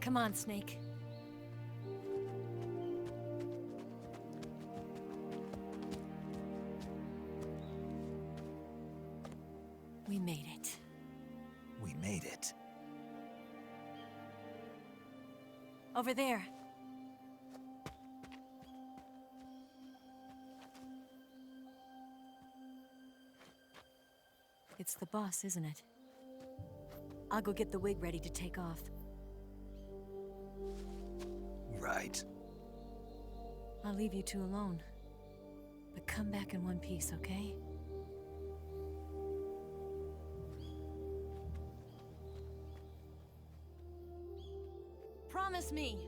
Come on, Snake. We made it. We made it. Over there. It's the boss, isn't it? I'll go get the wig ready to take off. Right. I'll leave you two alone. But come back in one piece, okay? Promise me!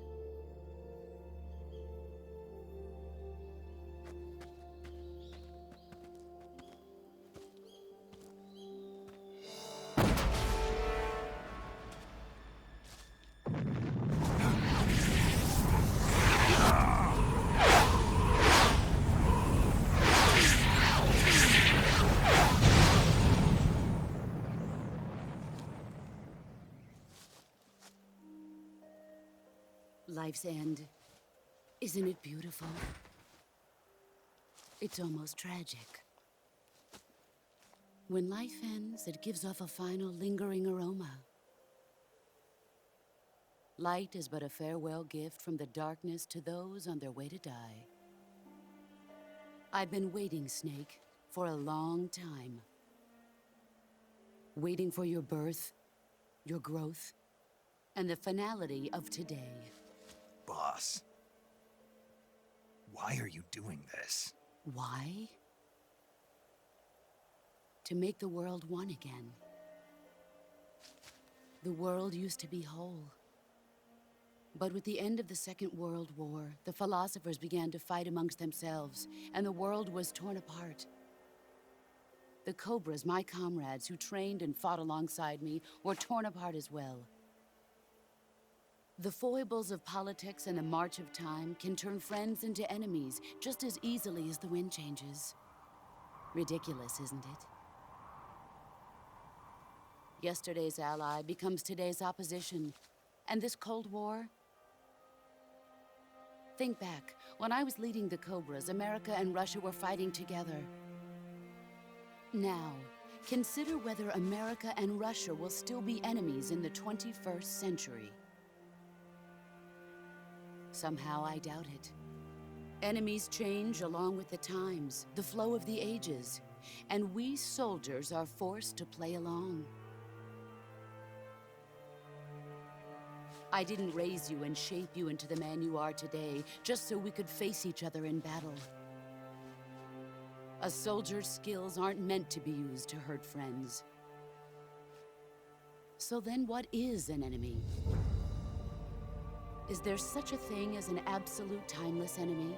Life's end. Isn't it beautiful? It's almost tragic. When life ends, it gives off a final lingering aroma. Light is but a farewell gift from the darkness to those on their way to die. I've been waiting, Snake, for a long time. Waiting for your birth, your growth, and the finality of today. Boss. Why are you doing this? Why? To make the world one again. The world used to be whole. But with the end of the Second World War, the philosophers began to fight amongst themselves, and the world was torn apart. The Cobras, my comrades who trained and fought alongside me, were torn apart as well. The foibles of politics and the march of time can turn friends into enemies just as easily as the wind changes. Ridiculous, isn't it? Yesterday's ally becomes today's opposition, and this Cold War? Think back. When I was leading the Cobras, America and Russia were fighting together. Now, consider whether America and Russia will still be enemies in the 21st century. Somehow I doubt it. Enemies change along with the times, the flow of the ages, and we soldiers are forced to play along. I didn't raise you and shape you into the man you are today just so we could face each other in battle. A soldier's skills aren't meant to be used to hurt friends. So then what is an enemy? Is there such a thing as an absolute timeless enemy?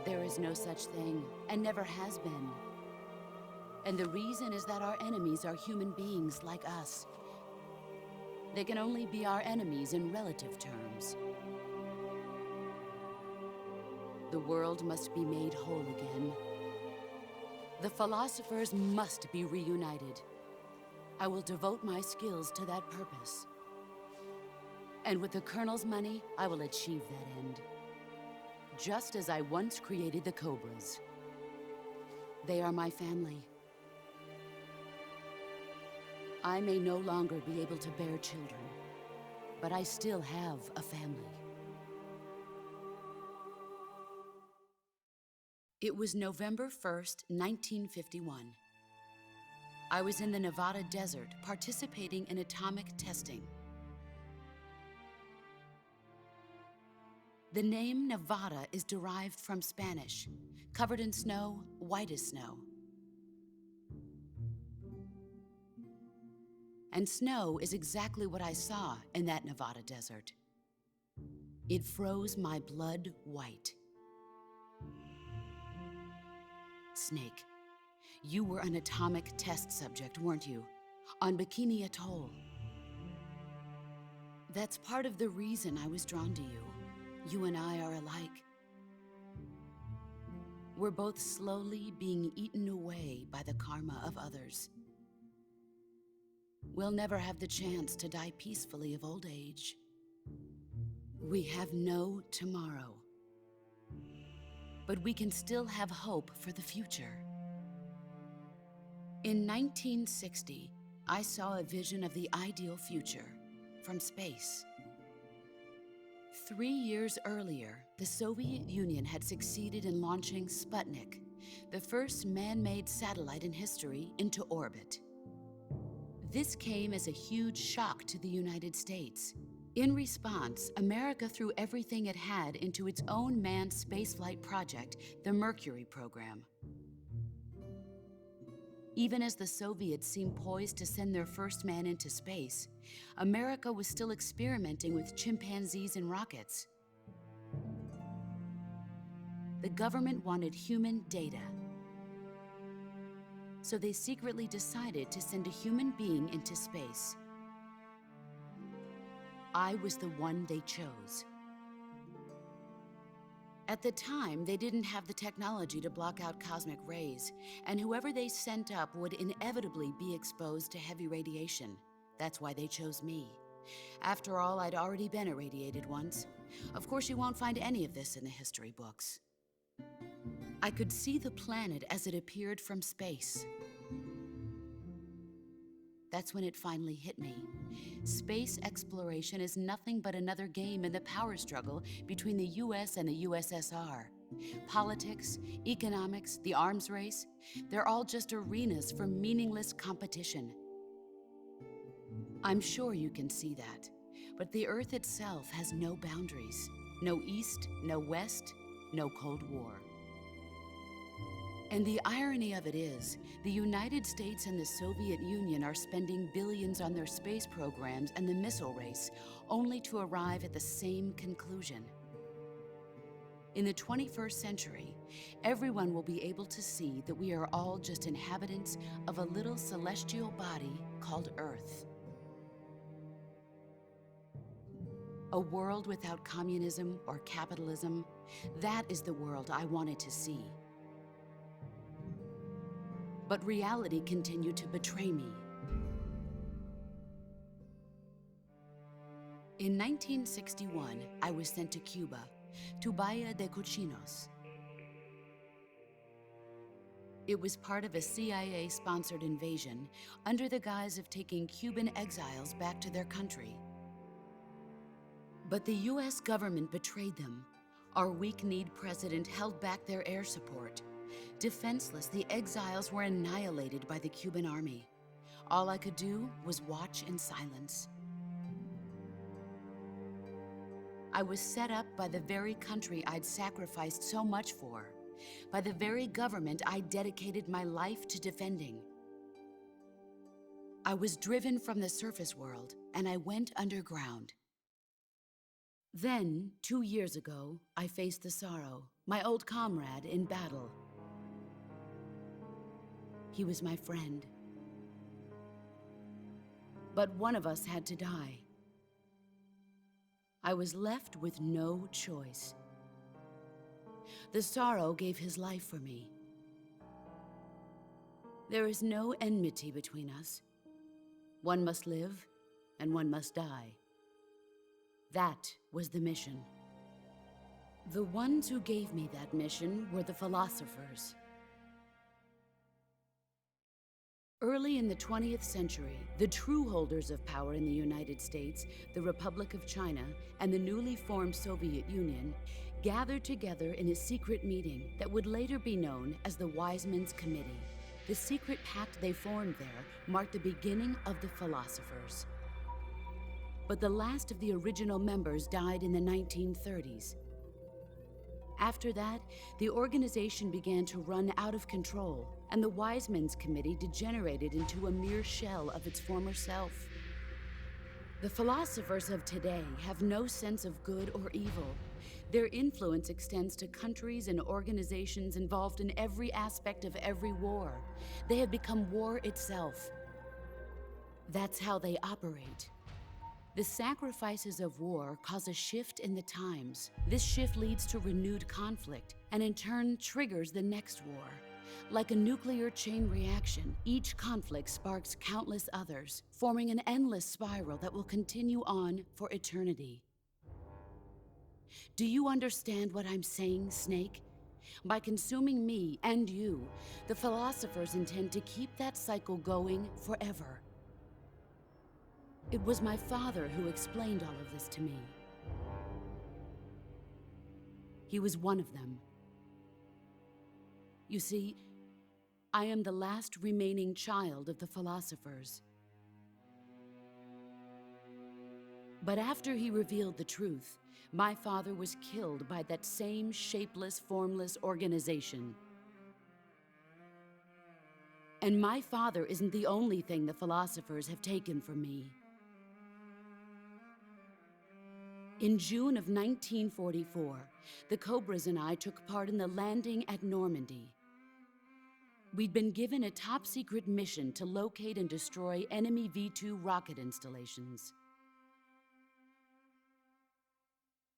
There is no such thing, and never has been. And the reason is that our enemies are human beings like us. They can only be our enemies in relative terms. The world must be made whole again. The philosophers must be reunited. I will devote my skills to that purpose. And with the Colonel's money, I will achieve that end. Just as I once created the Cobras. They are my family. I may no longer be able to bear children, but I still have a family. It was November 1st, 1951. I was in the Nevada desert participating in atomic testing. The name Nevada is derived from Spanish, covered in snow, white as snow. And snow is exactly what I saw in that Nevada desert. It froze my blood white. Snake, you were an atomic test subject, weren't you? On Bikini Atoll. That's part of the reason I was drawn to you. You and I are alike. We're both slowly being eaten away by the karma of others. we'll never have the chance to die peacefully of old age. We have no tomorrow. But we can still have hope for the future. In 1960, I saw a vision of the ideal future from space. 3 years earlier, the Soviet Union had succeeded in launching Sputnik, the first man-made satellite in history, into orbit. This came as a huge shock to the United States. In response, America threw everything it had into its own manned spaceflight project, the Mercury program. Even as the Soviets seemed poised to send their first man into space, America was still experimenting with chimpanzees and rockets. The government wanted human data. So they secretly decided to send a human being into space. I was the one they chose. At the time, they didn't have the technology to block out cosmic rays, and whoever they sent up would inevitably be exposed to heavy radiation. That's why they chose me. After all, I'd already been irradiated once. Of course, you won't find any of this in the history books. I could see the planet as it appeared from space. That's when it finally hit me. Space exploration is nothing but another game in the power struggle between the US and the USSR. Politics, economics, the arms race, they're all just arenas for meaningless competition. I'm sure you can see that, but the Earth itself has no boundaries. No East, no West, no Cold War. And the irony of it is, the United States and the Soviet Union are spending billions on their space programs and the missile race, only to arrive at the same conclusion. In the 21st century, everyone will be able to see that we are all just inhabitants of a little celestial body called Earth. A world without communism or capitalism, that is the world I wanted to see. But reality continued to betray me. In 1961, I was sent to Cuba, to Bahia de Cochinos. It was part of a CIA-sponsored invasion under the guise of taking Cuban exiles back to their country. But the US government betrayed them. Our weak-kneed president held back their air support. Defenseless, the exiles were annihilated by the Cuban army. All I could do was watch in silence. I was set up by the very country I'd sacrificed so much for, by the very government I dedicated my life to defending. I was driven from the surface world, and I went underground. Then, 2 years ago, I faced the Sorrow, my old comrade in battle. He was my friend. But one of us had to die. I was left with no choice. The Sorrow gave his life for me. There is no enmity between us. One must live, and one must die. That was the mission. The ones who gave me that mission were the philosophers. Early in the 20th century, the true holders of power in the United States, the Republic of China, and the newly formed Soviet Union gathered together in a secret meeting that would later be known as the Wiseman's Committee. The secret pact they formed there marked the beginning of the philosophers. But the last of the original members died in the 1930s. After that, the organization began to run out of control, and the Wiseman's Committee degenerated into a mere shell of its former self. The philosophers of today have no sense of good or evil. Their influence extends to countries and organizations involved in every aspect of every war. They have become war itself. That's how they operate. The sacrifices of war cause a shift in the times. This shift leads to renewed conflict, and in turn triggers the next war. Like a nuclear chain reaction, each conflict sparks countless others, forming an endless spiral that will continue on for eternity. Do you understand what I'm saying, Snake? By consuming me and you, the philosophers intend to keep that cycle going forever. It was my father who explained all of this to me. He was one of them. You see, I am the last remaining child of the philosophers. But after he revealed the truth, my father was killed by that same shapeless, formless organization. And my father isn't the only thing the philosophers have taken from me. In June of 1944, the Cobras and I took part in the landing at Normandy. We'd been given a top-secret mission to locate and destroy enemy V-2 rocket installations.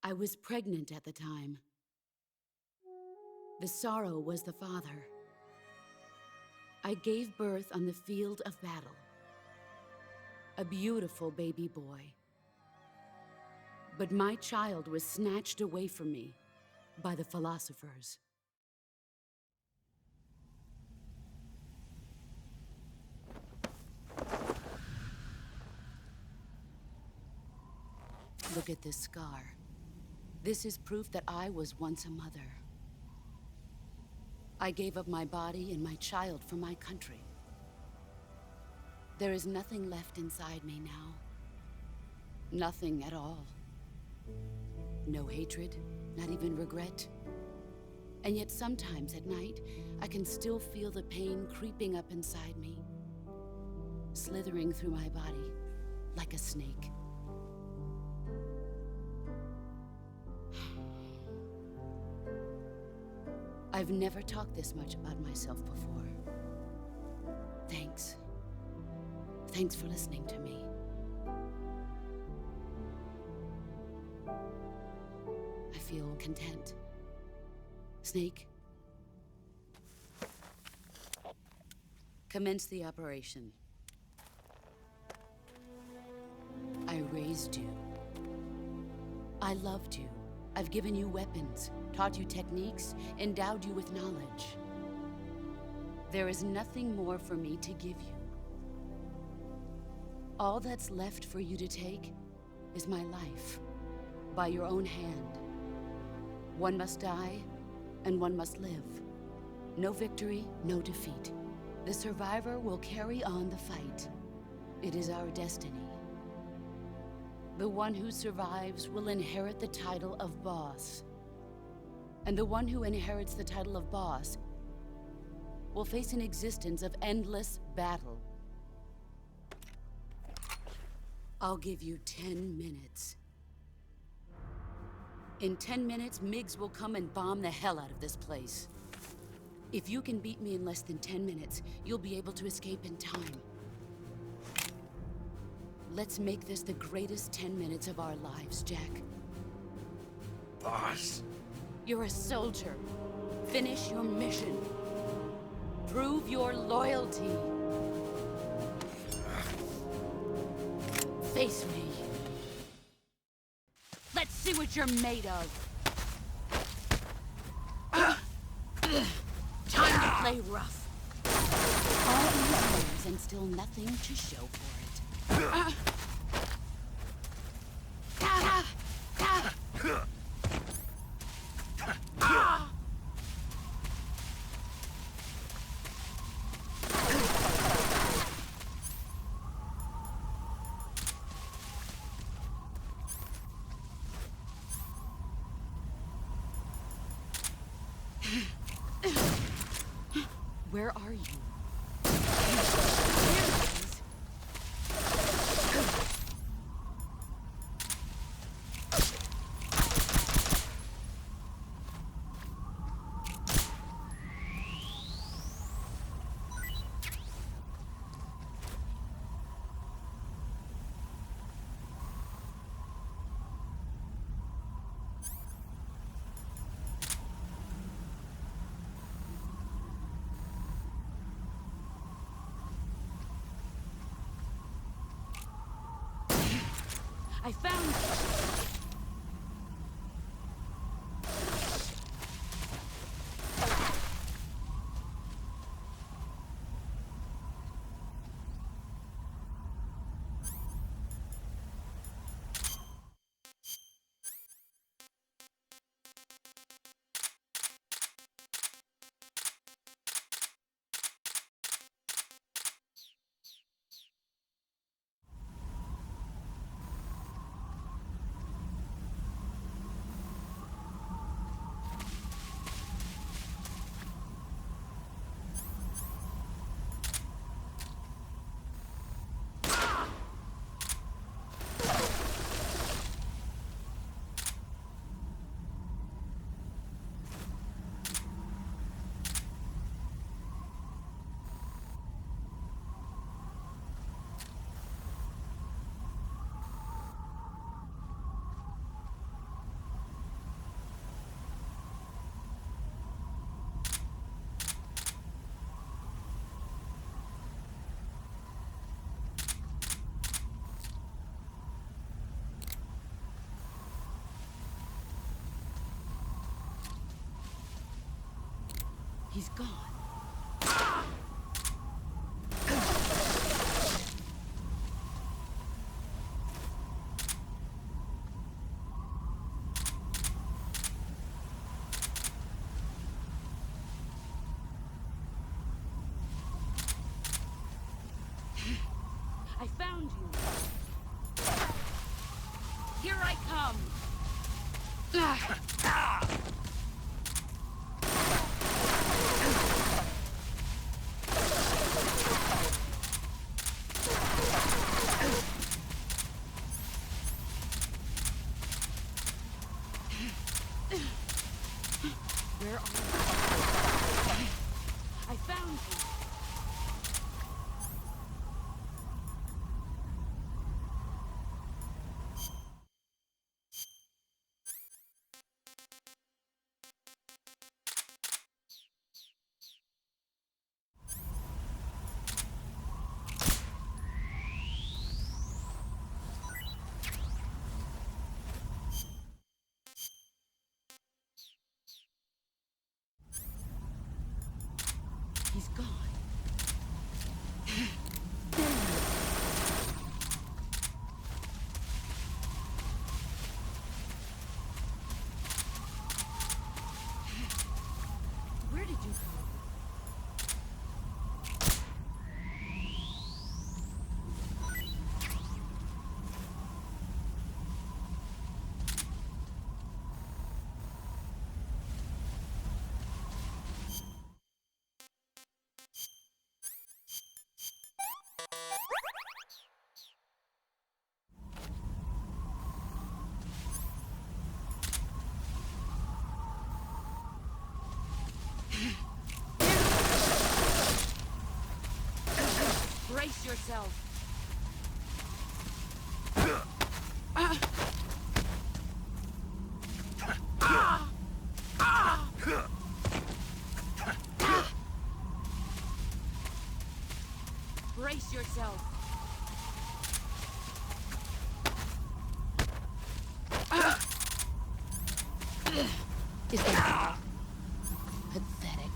I was pregnant at the time. The sorrow was the father. I gave birth on the field of battle. A beautiful baby boy. But my child was snatched away from me by the philosophers. Look at this scar. This is proof that I was once a mother. I gave up my body and my child for my country. There is nothing left inside me now. Nothing at all. No hatred, not even regret. And yet sometimes at night, I can still feel the pain creeping up inside me, slithering through my body like a snake. I've never talked this much about myself before. Thanks. Thanks for listening to me. I feel content. Snake, commence the operation. I raised you. I loved you. I've given you weapons, taught you techniques, endowed you with knowledge. There is nothing more for me to give you. All that's left for you to take is my life, by your own hand. One must die, and one must live. No victory, no defeat. The survivor will carry on the fight. It is our destiny. The one who survives will inherit the title of boss. And the one who inherits the title of boss will face an existence of endless battle. I'll give you 10 minutes. In 10 minutes, MiGs will come and bomb the hell out of this place. If you can beat me in less than 10 minutes, you'll be able to escape in time. Let's make this the greatest 10 minutes of our lives, Jack. Boss. You're a soldier. Finish your mission. Prove your loyalty. Face me. Let's see what you're made of. Time to play rough. All these years and still nothing to show for it. Where are you? I found you! He's gone. I found you. Here I come. Where are you? I found you. He's gone. Where did you go? Brace yourself. Brace yourself. Is that pathetic?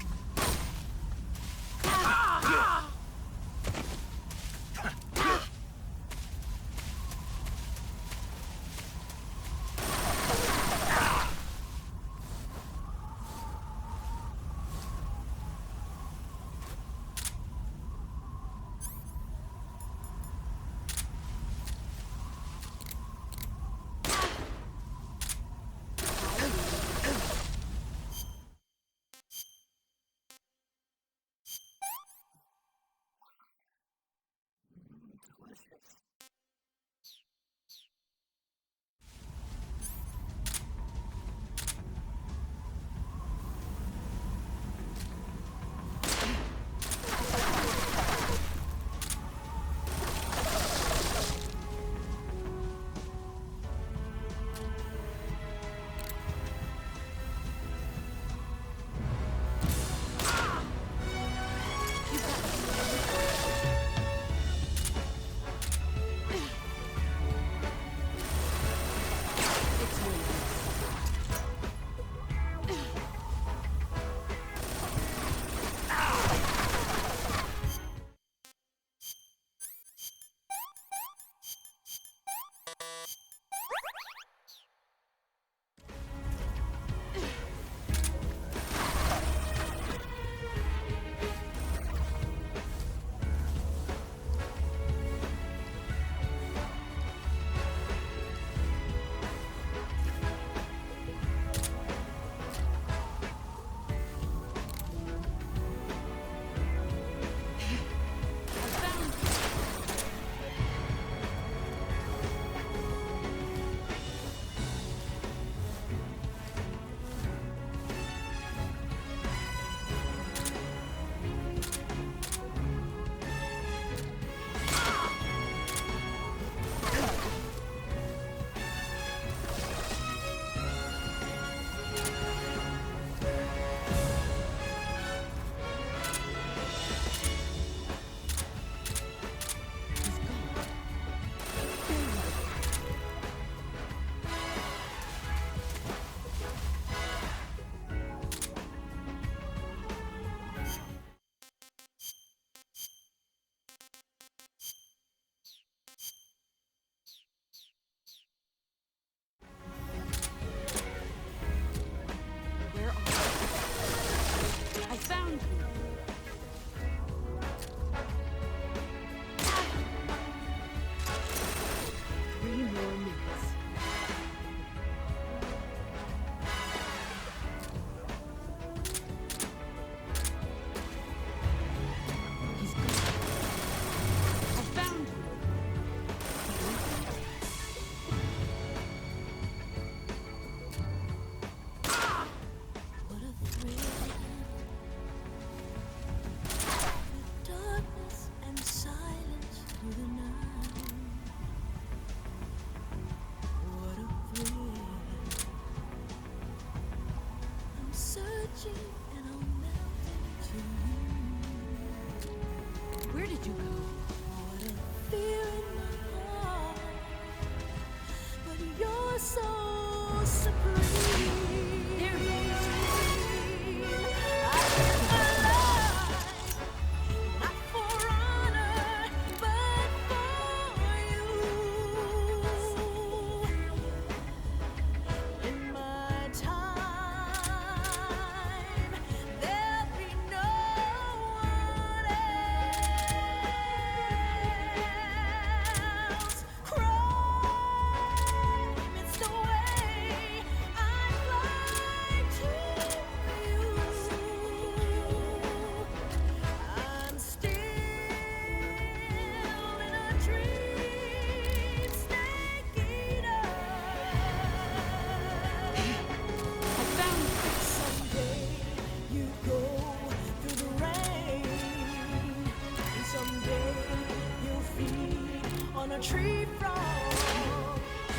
On a tree frog,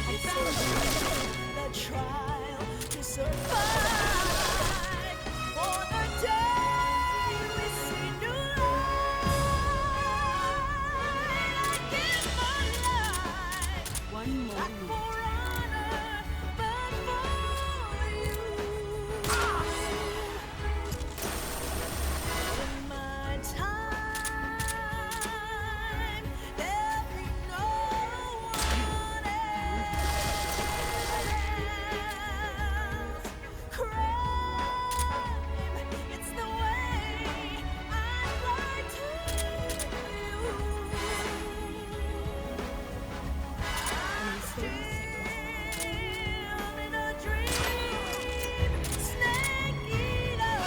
I found the trial to survive. For the day we see new light, I give my life. One more Not minute. for honor, but for you. In my time, there'll be no one else. Crime, it's the way I lie to you. I'm still in a dream, snake eater.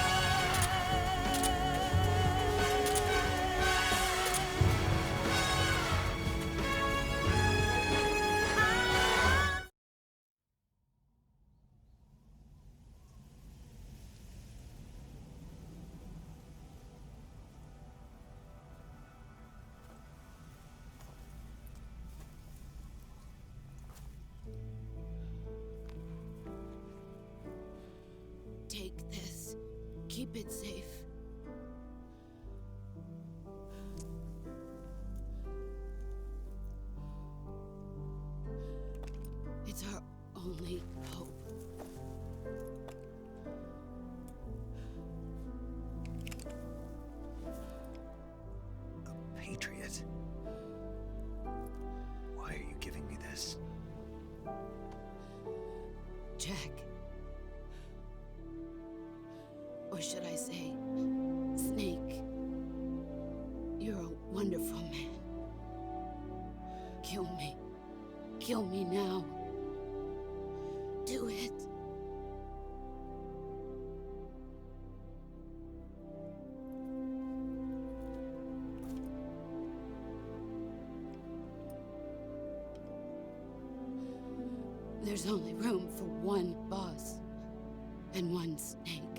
Take this. Keep it safe. It's our only hope. A patriot? Why are you giving me this? Jack. Or should I say, Snake? You're a wonderful man. Kill me. Kill me now. Do it. There's only room for one boss and one snake.